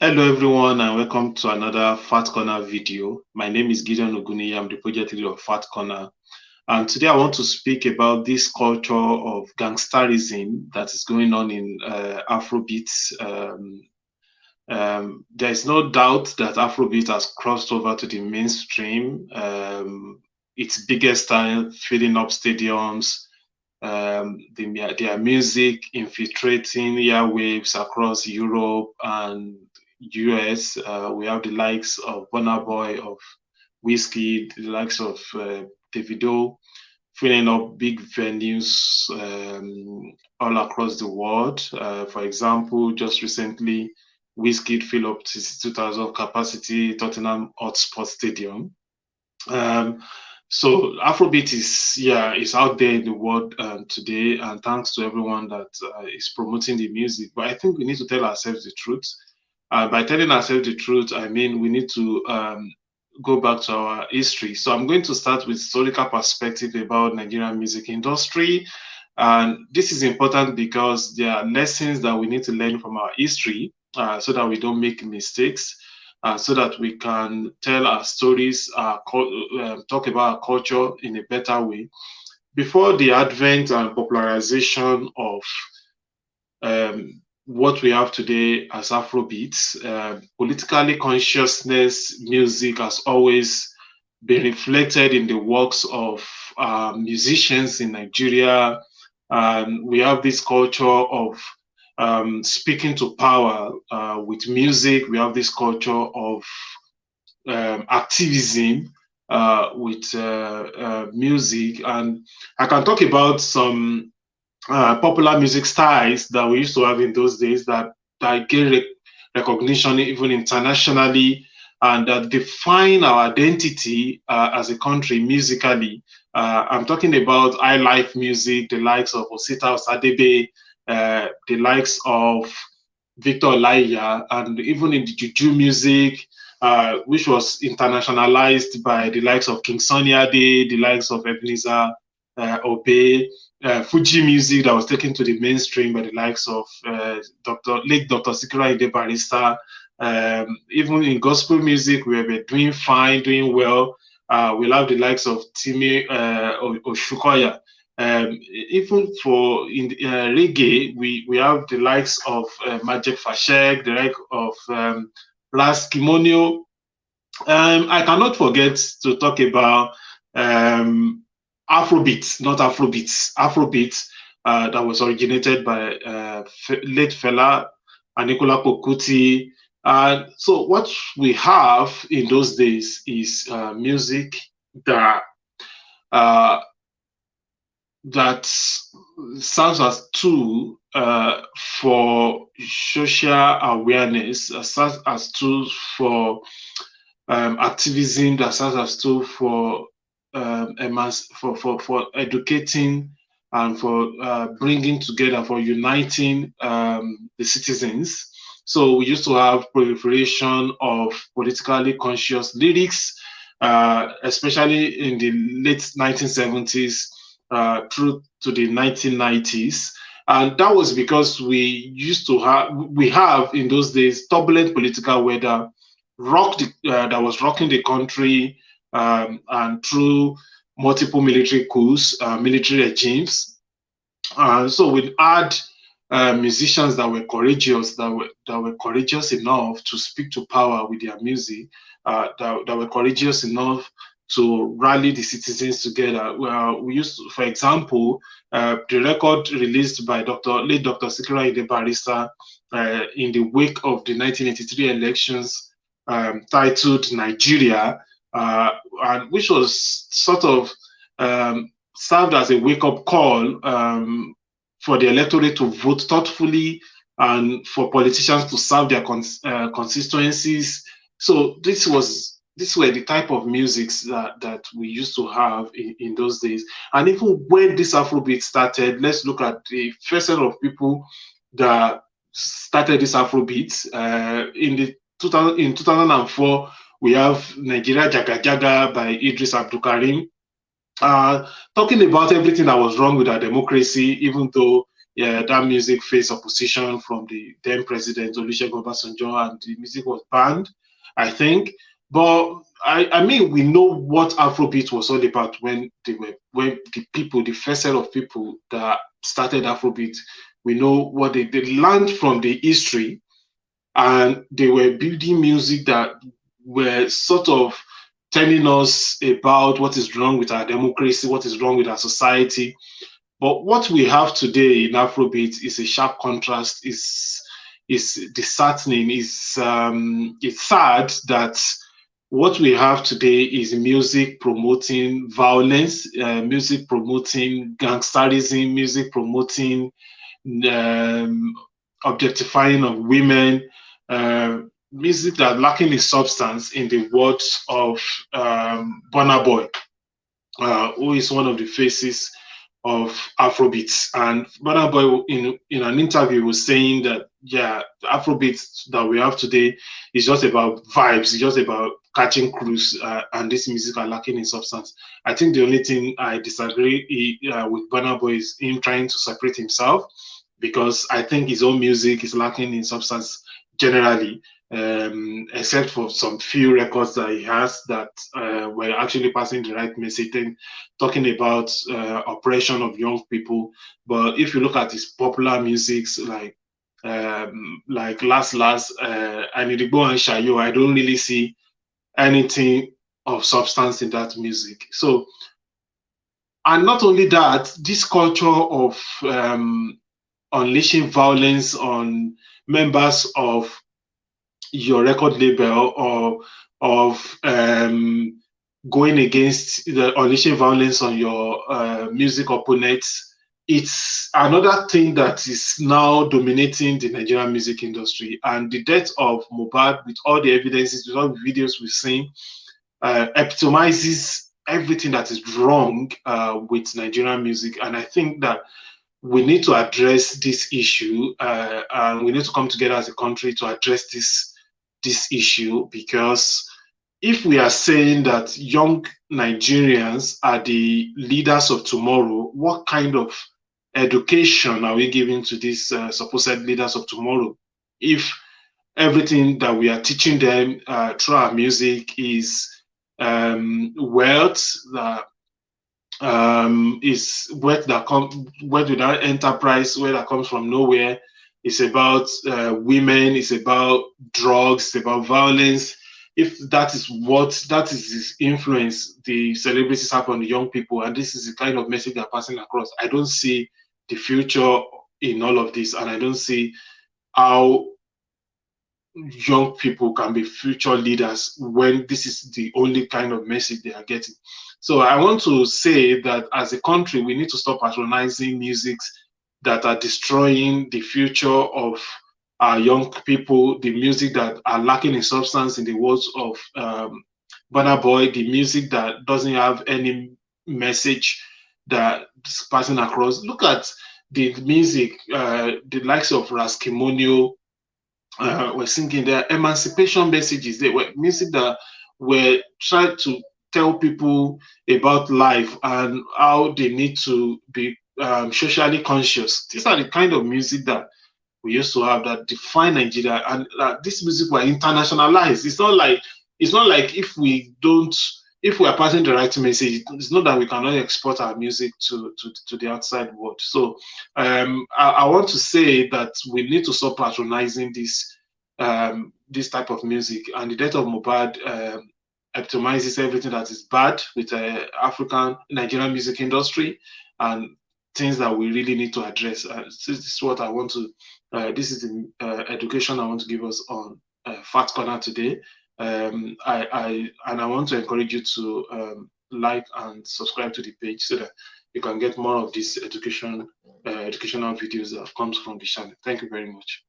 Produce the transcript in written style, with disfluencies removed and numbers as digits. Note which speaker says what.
Speaker 1: Hello everyone and welcome to another Fat Corner video. My name is Gideon Oguni. I'm the project leader of Fat Corner. And today I want to speak about this culture of gangsterism that is going on in Afrobeats. There is no doubt that Afrobeat has crossed over to the mainstream. Its biggest style, filling up stadiums, their music infiltrating airwaves across Europe and US. We have the likes of Burna Boy, of Whiskey, the likes of Davido, filling up big venues all across the world. For example, just recently, Whiskey filled up 62,000 capacity Tottenham Hotspur Stadium. So Afrobeat is out there in the world today, and thanks to everyone that is promoting the music. But I think we need to tell ourselves the truth. By telling ourselves the truth, I mean we need to go back to our history. So I'm going to start with historical perspective about Nigerian music industry. And this is important because there are lessons that we need to learn from our history so that we don't make mistakes, so that we can tell our stories, talk about our culture in a better way. Before the advent and popularization of what we have today as Afrobeats, politically consciousness music has always been reflected in the works of musicians in Nigeria. We have this culture of speaking to power with music. We have this culture of activism with music. And I can talk about some popular music styles that we used to have in those days that gain recognition even internationally and that define our identity as a country musically. I'm talking about high life music, the likes of Osita Osadebe, the likes of Victor Olaiya, and even in the Juju music, which was internationalized by the likes of King Sunny Ade, the likes of Ebenezer Obey, Fuji music that was taken to the mainstream by the likes of late Dr Sikiru Ayinde Barrister. Even in gospel music, we were doing fine, doing well. We'll have the likes of Timi Oshukoya. Even for in reggae, we have the likes of Majek Fashek, the like of Blas Kimonio. I cannot forget to talk about Afrobeats, not Afrobeats, Afrobeats that was originated by late Fela Anikulapo Kuti. So what we have in those days is music that that serves as tool for social awareness, serves as tools for activism, that serves as tool for for educating and for bringing together, for uniting the citizens. So we used to have proliferation of politically conscious lyrics, especially in the late 1970s through to the 1990s. And that was because we have in those days turbulent political weather that was rocking the country, and through multiple military coups, military regimes. So we had musicians that were courageous, that were courageous enough to speak to power with their music, that were courageous enough to rally the citizens together. Well, we used to, for example, the record released by late Dr. Sikiru Ayinde Barrister in the wake of the 1983 elections, titled Nigeria, and which was sort of served as a wake-up call for the electorate to vote thoughtfully and for politicians to serve their constituencies. So these were the type of musics that we used to have in those days. And even when this Afrobeat started, let's look at the first set of people that started this Afrobeat. In 2004, we have Nigeria Jaga Jaga by Idris Abdulkarim, talking about everything that was wrong with our democracy, even though yeah, that music faced opposition from the then president Olusegun Obasanjo, and the music was banned, I think. But I mean, we know what Afrobeat was all about when the people, the first set of people that started Afrobeat, we know what they learned from the history, and they were building music that were sort of telling us about what is wrong with our democracy, what is wrong with our society. But what we have today in Afrobeat is a sharp contrast. Is disheartening. It's sad that what we have today is music promoting violence, music promoting gangsterism, music promoting um, objectifying of women, music that lacking in substance, in the words of Burna Boy, who is one of the faces of Afrobeats. And Burna Boy, in an interview, was saying that, yeah, the Afrobeats that we have today is just about vibes, it's just about catching cruise, and this music are lacking in substance. I think the only thing I disagree with Burna Boy is him trying to separate himself, because I think his own music is lacking in substance generally, except for some few records that he has that were actually passing the right message, talking about oppression of young people. But if you look at his popular musics, like Last, I Need to Go and Shayo, I don't really see anything of substance in that music. So, and not only that, this culture of unleashing violence on members of your record label, or of going against the unleashing violence on your music opponents, it's another thing that is now dominating the Nigerian music industry. And the death of Mohbad, with all the evidences, with all the videos we've seen, epitomizes everything that is wrong with Nigerian music. And I think that we need to address this issue, and we need to come together as a country to address this issue, because if we are saying that young Nigerians are the leaders of tomorrow, what kind of education are we giving to these supposed leaders of tomorrow? If everything that we are teaching them through our music is wealth, is wealth that wealth without enterprise, wealth that comes from nowhere. It's about women, it's about drugs, it's about violence. If that is his influence the celebrities have on the young people, and this is the kind of message they're passing across, I don't see the future in all of this, and I don't see how young people can be future leaders when this is the only kind of message they are getting. So I want to say that as a country, we need to stop patronizing musics that are destroying the future of our young people, the music that are lacking in substance, in the words of Burna Boy, the music that doesn't have any message that's passing across. Look at the music, the likes of Raskimonio, were singing their emancipation messages. They were music that were trying to tell people about life and how they need to be socially conscious. These are the kind of music that we used to have that define Nigeria, and this music were internationalized. It's not like if we are passing the right message, it's not that we cannot export our music to the outside world. So I want to say that we need to stop patronizing this type of music. And the death of Mohbad epitomizes everything that is bad with African Nigerian music industry, and things that we really need to address. This is what I want to. This is the education I want to give us on Fat Corner today. I want to encourage you to like and subscribe to the page so that you can get more of these educational videos that comes from the channel. Thank you very much.